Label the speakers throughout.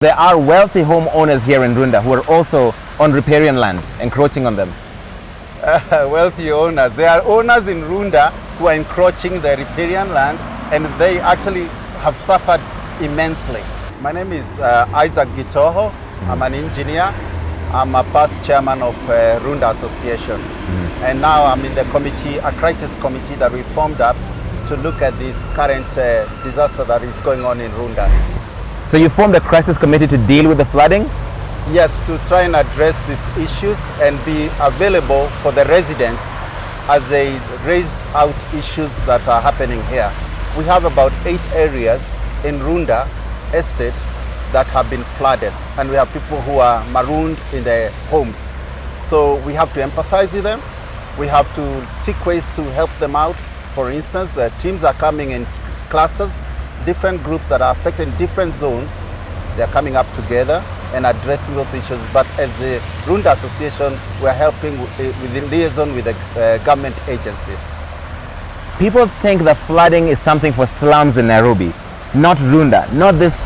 Speaker 1: There are wealthy homeowners here in Runda who are also on riparian land, encroaching on them.
Speaker 2: Wealthy owners. There are owners in Runda who are encroaching the riparian land, and they actually have suffered immensely. My name is Isaac Gitoho. I'm an engineer. I'm a past chairman of Runda Association. And now I'm in the committee, a crisis committee that we formed up to look at this current disaster that is going on in Runda.
Speaker 1: So you formed a crisis committee to deal with the flooding?
Speaker 2: Yes, to try and address these issues and be available for the residents as they raise out issues that are happening here. We have about 8 areas in Runda estate that have been flooded, and we have people who are marooned in their homes. So we have to empathize with them. We have to seek ways to help them out. For instance, teams are coming in clusters, different groups that are affected in different zones. They're coming up together and addressing those issues. But as the Runda Association, we're helping with the liaison with the government agencies.
Speaker 1: People think that flooding is something for slums in Nairobi, not Runda, not this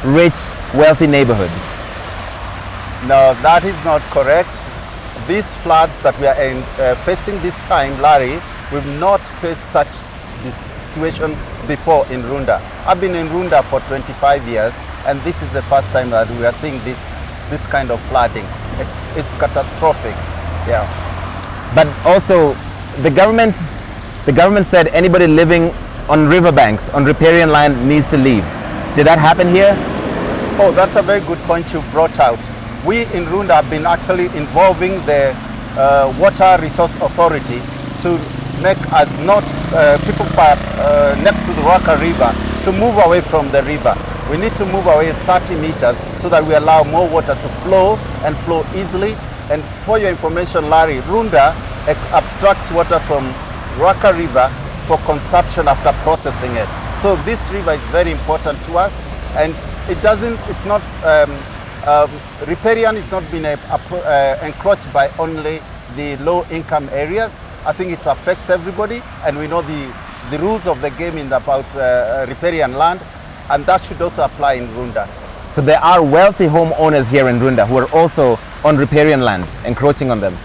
Speaker 1: rich, wealthy neighborhood.
Speaker 2: No, that is not correct. These floods that we are facing this time, Larry, we've not faced such this situation before in Runda. I've been in Runda for 25 years, and this is the first time that we are seeing this kind of flooding. It's catastrophic. Yeah.
Speaker 1: But also, the government said anybody living on riverbanks, on riparian land, needs to leave. Did that happen here?
Speaker 2: Oh, that's a very good point you brought out. We in Runda have been actually involving the Water Resource Authority to make us not people next to the Runda River to move away from the river. We need to move away 30 meters so that we allow more water to flow and flow easily. And for your information, Larry, Runda abstracts water from Runda River for consumption after processing it. So this river is very important to us, and it's not, riparian is not being encroached by only the low-income areas. I think it affects everybody, and we know the rules of the game about riparian land, and that should also apply in Runda.
Speaker 1: So there are wealthy homeowners here in Runda who are also on riparian land, encroaching on them.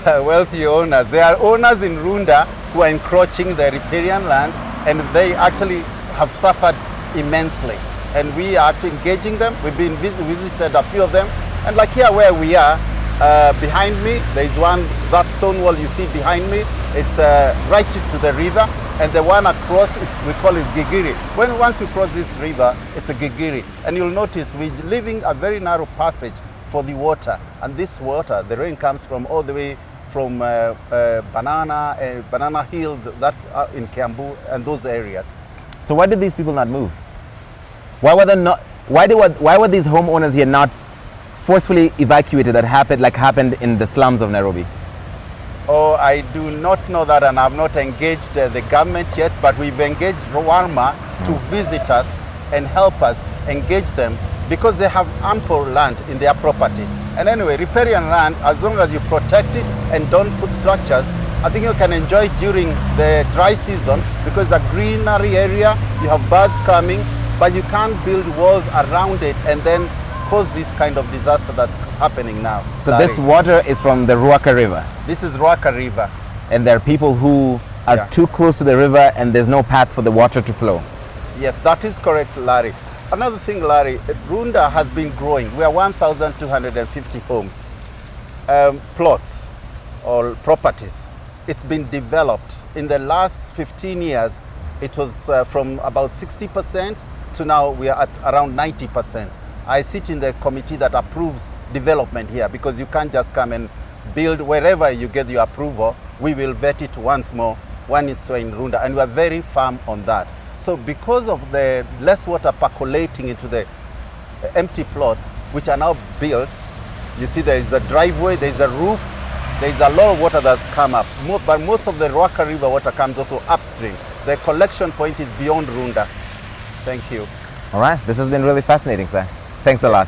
Speaker 2: Wealthy owners. There are owners in Runda who are encroaching the riparian land, and they actually have suffered immensely. And we are engaging them. We've been visited a few of them, and like here where we are, behind me, there is one, that stone wall you see behind me, it's right to the river, and the one across, we call it Gigiri. Once you cross this river, it's a Gigiri, and you'll notice we're leaving a very narrow passage for the water, and this water, the rain comes from all the way from Banana Hill, that in Kiambu, and those areas.
Speaker 1: So why did these people not move? Why were these homeowners here not forcefully evacuated like happened in the slums of Nairobi?
Speaker 2: Oh, I do not know that, and I've not engaged the government yet, but we've engaged Rwanda to visit us and help us engage them, because they have ample land in their property. And anyway, riparian land, as long as you protect it and don't put structures, I think you can enjoy it during the dry season, because it's a greenery area, you have birds coming, but you can't build walls around it and then cause this kind of disaster that's happening now.
Speaker 1: So this water is from the Runda River?
Speaker 2: This is Runda River.
Speaker 1: And there are people who are too close to the river, and there's no path for the water to flow?
Speaker 2: Yes, that is correct, Larry. Another thing, Larry, Runda has been growing. We are 1,250 homes, plots or properties. It's been developed. In the last 15 years, it was from about 60% to now we are at around 90%. I sit in the committee that approves development here, because you can't just come and build wherever you get your approval. We will vet it once more when it's in Runda, and we are very firm on that. So because of the less water percolating into the empty plots, which are now built, you see there is a driveway, there is a roof, there is a lot of water that's come up. But most of the Runda River water comes also upstream. The collection point is beyond Runda. Thank you.
Speaker 1: All right, this has been really fascinating, sir. Thanks a lot.